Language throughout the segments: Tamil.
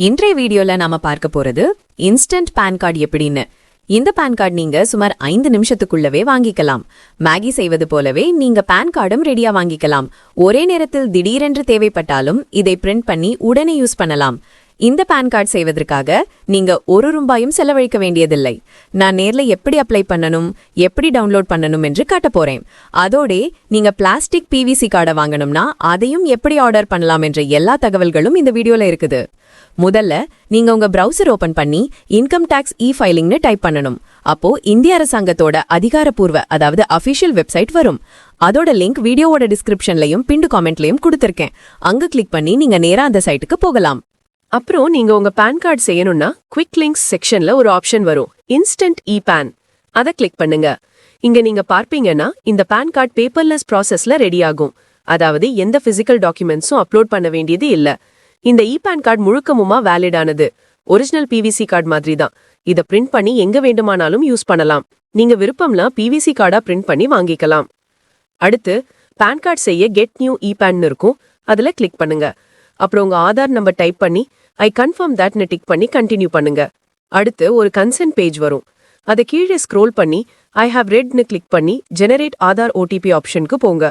இன்றைய வீடியோல நாம பார்க்க போறது இன்ஸ்டன்ட் பான் கார்டு எப்படின்னு. இந்த பான் கார்டு நீங்க சுமார் 5 நிமிஷத்துக்குள்ளவே வாங்கிக்கலாம். மேகி செய்வது போலவே நீங்க பான் கார்டும் ரெடியா வாங்கிக்கலாம். ஒரே நேரத்தில் திடீரென்று தேவைப்பட்டாலும் இதை பிரிண்ட் பண்ணி உடனே யூஸ் பண்ணலாம். இந்த பான் கார்டு செய்வதற்காக நீங்க ₹1 செலவழிக்க வேண்டியதில்லை. நான் நேர்ல எப்படி அப்ளை பண்ணணும், எப்படி டவுன்லோட் பண்ணணும் என்று காட்ட போறேன். அதோடே நீங்க பிளாஸ்டிக் PVC கார்டை வாங்கணும்னா அதையும் எப்படி ஆர்டர் பண்ணலாம் என்ற எல்லா தகவல்களும் இந்த வீடியோல இருக்குது. முதல்ல நீங்க உங்க பிரவுசர் ஓபன் பண்ணி இன்கம் டாக்ஸ் ஃபைலிங்னு டைப் பண்ணணும். அப்போ இந்திய அரசாங்கத்தோட அதிகாரப்பூர்வ அதாவது அபிஷியல் வெப்சைட் வரும். அதோட லிங்க் வீடியோவோட டிஸ்கிரிப்ஷன்லயும் பின்டு காமெண்ட்லயும் கொடுத்திருக்கேன். அங்க கிளிக் பண்ணி நீங்க நேரா அந்த சைட்டுக்கு போகலாம். அப்புறம் நீங்க உங்க பான் கார்டு செய்யணும்னா குவிக் லிங்க்ஸ் செக்ஷன்ல ஒரு ஆப்ஷன் வரும், இன்ஸ்டன்ட் பான். அதை கிளிக் பண்ணுங்க. இங்க நீங்க பார்ப்பீங்கன்னா இந்த பான் கார்டு பேப்பர்லெஸ் ப்ராசஸ்ல ரெடி ஆகும். அதாவது எந்த பிசிக்கல் டாக்குமெண்ட்ஸும் அப்லோட் பண்ண வேண்டியது இல்ல. இந்த பான் கார்டு முழுக்கமுமா வேலிடானது. ஒரிஜினல் PVC கார்டு மாதிரி தான். இதை பிரிண்ட் பண்ணி எங்க வேண்டுமானாலும் யூஸ் பண்ணலாம். நீங்க விருப்பம்னா PVC கார்டா பிரிண்ட் பண்ணி வாங்கிக்கலாம். அடுத்து பான் கார்டு செய்ய கெட் நியூ பான் இருக்கும், அதுல கிளிக் பண்ணுங்க. அப்புறம் உங்க ஆதார் நம்பர் டைப் பண்ணி ஐ கன்ஃபார்ம் தட்னு டிக் பண்ணி கண்டினியூ பண்ணுங்க. அடுத்து ஒரு கன்சென்ட் பேஜ் வரும். அதை கீழே ஸ்க்ரோல் பண்ணி ஐ ஹாவ் ரெட்னு கிளிக் பண்ணி ஜெனரேட் ஆதார் OTP ஆப்ஷனுக்கு போங்க.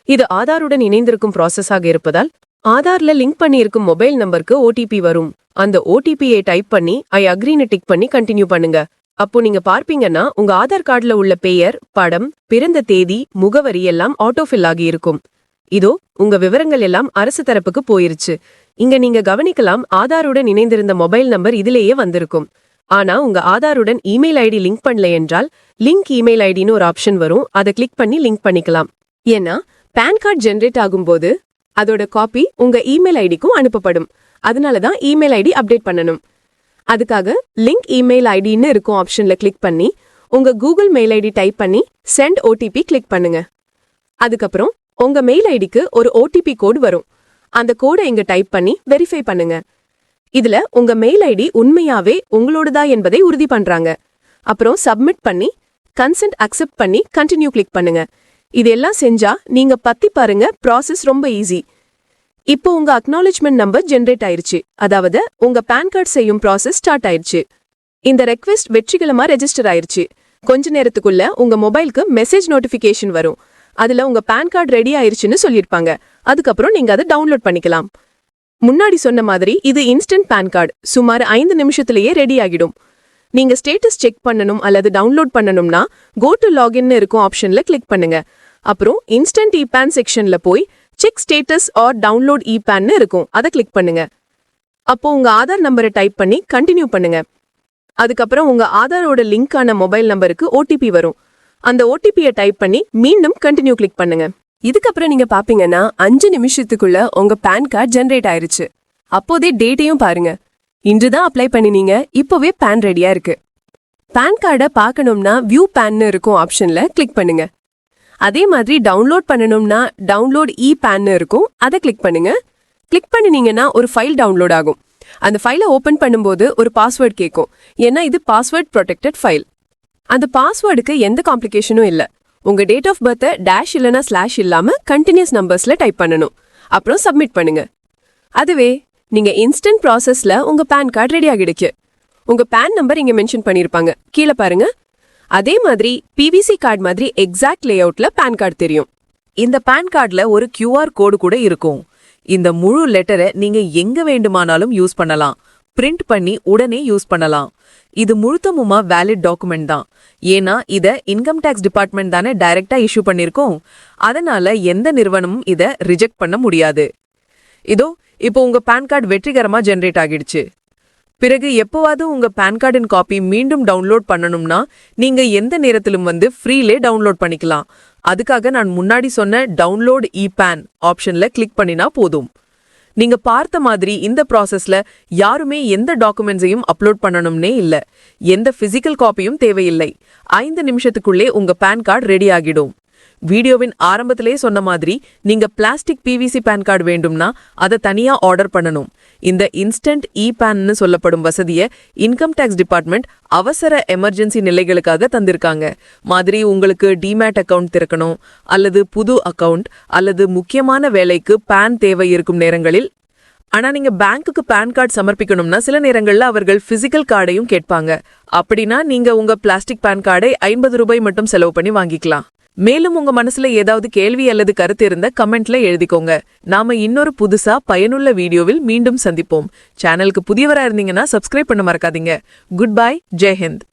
இது ஆதாருடன் இணைந்திருக்கும் ப்ராசஸாக இருப்பதால் ஆதார்ல லிங்க் பண்ணி இருக்கும் மொபைல் நம்பருக்கு OTP வரும். அந்த OTPயை டைப் பண்ணி ஐ அக்ரின்னு டிக் பண்ணி கண்டினியூ பண்ணுங்க. அப்போ நீங்க பார்ப்பீங்கன்னா உங்க ஆதார் கார்டுல உள்ள பெயர், படம், பிறந்த தேதி, முகவரி எல்லாம் ஆட்டோஃபில் ஆகி இருக்கும். இதோ உங்க விவரங்கள் எல்லாம் அரசு தரப்புக்கு போயிருச்சு. இங்க நீங்க கவனிக்கலாம், ஆதாருடன் இணைந்திருந்த மொபைல் நம்பர் இதிலேயே வந்திருக்கும். ஆனா உங்க ஆதாருடன் இமெயில் ஐடி லிங்க் பண்ணல என்றால் லிங்க் இமெயில் ஐடின்னு ஒரு ஆப்ஷன் வரும். அதை கிளிக் பண்ணி லிங்க் பண்ணிக்கலாம். ஏன்னா பான் கார்டு ஜென்ரேட் ஆகும்போது அதோட காப்பி உங்க இமெயில் ஐடிக்கும் அனுப்பப்படும். அதனாலதான் இமெயில் ஐடி அப்டேட் பண்ணணும். அதுக்காக லிங்க் இமெயில் ஐடின்னு இருக்கும் ஆப்ஷன்ல கிளிக் பண்ணி உங்க கூகுள் மெயில் ஐடி டைப் பண்ணி சென்ட் OTP கிளிக் பண்ணுங்க. அதுக்கப்புறம் உங்க மெயில் ஐடிக்கு ஒரு OTP கோட் வரும். அந்த கோடை இங்க டைப் பண்ணி வெரிஃபை பண்ணுங்க. இதுல உங்க மெயில் ஐடி உண்மையாவே உங்களோடதா என்பதை உறுதி பண்றாங்க. அப்புறம் சப்மிட் பண்ணி கன்சென்ட் அக்செப்ட் பண்ணி கண்டினியூ கிளிக் பண்ணுங்க. இதெல்லாம் செஞ்சா நீங்க பத்தி பாருங்க, ப்ராசஸ் ரொம்ப ஈஸி. இப்போ உங்க அக்னாலஜ்மெண்ட் நம்பர் ஜென்ரேட் ஆயிருச்சு. அதாவது உங்க பான் கார்டு செய்யும் ப்ராசஸ் ஸ்டார்ட் ஆயிருச்சு. இந்த ரெக்வெஸ்ட் வெற்றிகரமா ரெஜிஸ்டர் ஆயிருச்சு. கொஞ்ச நேரத்துக்குள்ள உங்க மொபைலுக்கு மெசேஜ் நோட்டிபிகேஷன் வரும். அதுல உங்க பான் கார்டு ரெடி ஆயிருச்சுன்னு சொல்லிருப்பாங்க. அதுக்கப்புறம் நீங்க அதை டவுன்லோட் பண்ணிக்கலாம். முன்னாடி சொன்ன மாதிரி இது இன்ஸ்டன்ட் பான் கார்டு சுமார் 5 நிமிஷத்திலேயே ரெடி ஆகிடும். நீங்க ஸ்டேட்டஸ் செக் பண்ணணும் அல்லது டவுன்லோட் பண்ணணும்னா கோ டு லாகின் இருக்கும் ஆப்ஷன்ல கிளிக் பண்ணுங்க. அப்புறம் இன்ஸ்டன்ட் பான் செக்ஷன்ல போய் செக் ஸ்டேட்டஸ் ஆர் டவுன்லோட் பான்னு இருக்கும், அதை கிளிக் பண்ணுங்க. அப்போ உங்க ஆதார் நம்பரை டைப் பண்ணி கண்டினியூ பண்ணுங்க. அதுக்கப்புறம் உங்க ஆதாரோட லிங்கான மொபைல் நம்பருக்கு OTP வரும். அந்த OTPயை டைப் பண்ணி மீண்டும் கண்டினியூ கிளிக் பண்ணுங்க. இதுக்கப்புறம் நீங்க பாப்பீங்கன்னா 5 நிமிஷத்துக்குள்ள உங்க பான் கார்டு ஜென்ரேட் ஆயிருச்சு. அப்போதே டேட்டையும் பாருங்க. இன்றுதான் அப்ளை பண்ணினீங்க, இப்போவே பான் ரெடியா இருக்கு. பான் கார்டை பார்க்கணும்னா வியூ பான்னு இருக்கும் ஆப்ஷன்ல கிளிக் பண்ணுங்க. அதே மாதிரி டவுன்லோட் பண்ணணும்னா டவுன்லோட் பான்னு இருக்கும், அதை கிளிக் பண்ணுங்க. கிளிக் பண்ணினீங்கன்னா ஒரு ஃபைல் டவுன்லோட் ஆகும். அந்த ஃபைலை ஓபன் பண்ணும்போது ஒரு பாஸ்வேர்ட் கேட்கும். ஏன்னா இது பாஸ்வேர்ட் ப்ரொடெக்டட் ஃபைல். அந்த பாஸ்வேர்டுக்கு எந்த காம்ப்ளிகேஷனும் இல்ல. உங்க டேட் ஆஃப் பர்த்தை டேஷ் இல்லனா ஸ்லாஷ் இல்லாம கண்டினியூஸ் நம்பர்ஸ்ல டைப் பண்ணணும். அப்புறம் சப்மிட் பண்ணுங்க. அதுவே நீங்க இன்ஸ்டன்ட் ப்ராசஸ்ல உங்க பான் கார்டு ரெடி ஆகிடுச்சு. உங்க பான் நம்பர் இங்க மென்ஷன் பண்ணிருப்பாங்க, கீழே பாருங்க. அதே மாதிரி PVC கார்டு மாதிரி எக்ஸாக்ட் லேஅவுட்ல பான் கார்டு தெரியும். இந்த பான் கார்டுல ஒரு QR கோடு கூட இருக்கும். இந்த முழு லெட்டரை நீங்க எங்க வேண்டுமானாலும் யூஸ் பண்ணலாம். பிரிண்ட் பண்ணி உடனே யூஸ் பண்ணலாம். இது முழுத்தமுமா வேலிட் டாக்குமெண்ட் தான். ஏன்னா இத இன்கம் டாக்ஸ் டிபார்ட்மெண்ட் தானே டைரக்டா இஷ்யூ பண்ணிருக்கோம். அதனால எந்த நிறுவனமும் இத ரிஜெக்ட் பண்ண முடியாது. இதோ இப்போ உங்க பான் கார்டு வெற்றிகரமா ஜென்ரேட் ஆகிடுச்சு. பிறகு எப்போவாவது உங்க பான் கார்டின் காப்பி மீண்டும் டவுன்லோட் பண்ணணும்னா நீங்க எந்த நேரத்திலும் வந்து ஃப்ரீலே டவுன்லோட் பண்ணிக்கலாம். அதுக்காக நான் முன்னாடி சொன்ன டவுன்லோட் பான் ஆப்ஷன்ல கிளிக் பண்ணினா போதும். நீங்க பார்த்த மாதிரி இந்த ப்ராசஸ்ல யாருமே எந்த டாக்குமெண்ட்ஸையும் அப்லோட் பண்ணணும்னே இல்ல. எந்த பிசிக்கல் காப்பியும் தேவையில்லை. 5 நிமிஷத்துக்குள்ளே உங்க பான் கார்டு ரெடி ஆகிடும். வீடியோவின் ஆரம்பத்திலே சொன்ன மாதிரி நீங்க பிளாஸ்டிக் PVC பான் கார்டு வேண்டும்னா அதை தனியா ஆர்டர் பண்ணணும். இந்த இன்ஸ்டன்ட் பான்னு சொல்லப்படும் வசதியை இன்கம் டாக்ஸ் டிபார்ட்மெண்ட் அவசர எமர்ஜென்சி நிலைகளுக்காக தந்திருக்காங்க. மாதிரி உங்களுக்கு டிமேட் அக்கவுண்ட் திறக்கணும் அல்லது புது அக்கவுண்ட் அல்லது முக்கியமான வேலைக்கு பான் தேவை இருக்கும் நேரங்களில் ஆனா நீங்க பேங்க்குக்கு பான் கார்டு சமர்ப்பிக்கணும்னா சில நேரங்கள்ல அவர்கள் பிசிக்கல் கார்டையும் கேட்பாங்க. அப்படின்னா நீங்க உங்க பிளாஸ்டிக் பான் கார்டை 50 ரூபாய் மட்டும் செலவு பண்ணி வாங்கிக்கலாம். மேலும் உங்க மனசுல ஏதாவது கேள்வி அல்லது கருத்து இருந்தா கமெண்ட்ல எழுதிக்கோங்க. நாம இன்னொரு புதுசா பயனுள்ள வீடியோவில் மீண்டும் சந்திப்போம். சேனலுக்கு புதியவரா இருந்தீங்கன்னா சப்ஸ்கிரைப் பண்ண மறக்காதீங்க. Good bye, Jai Hind.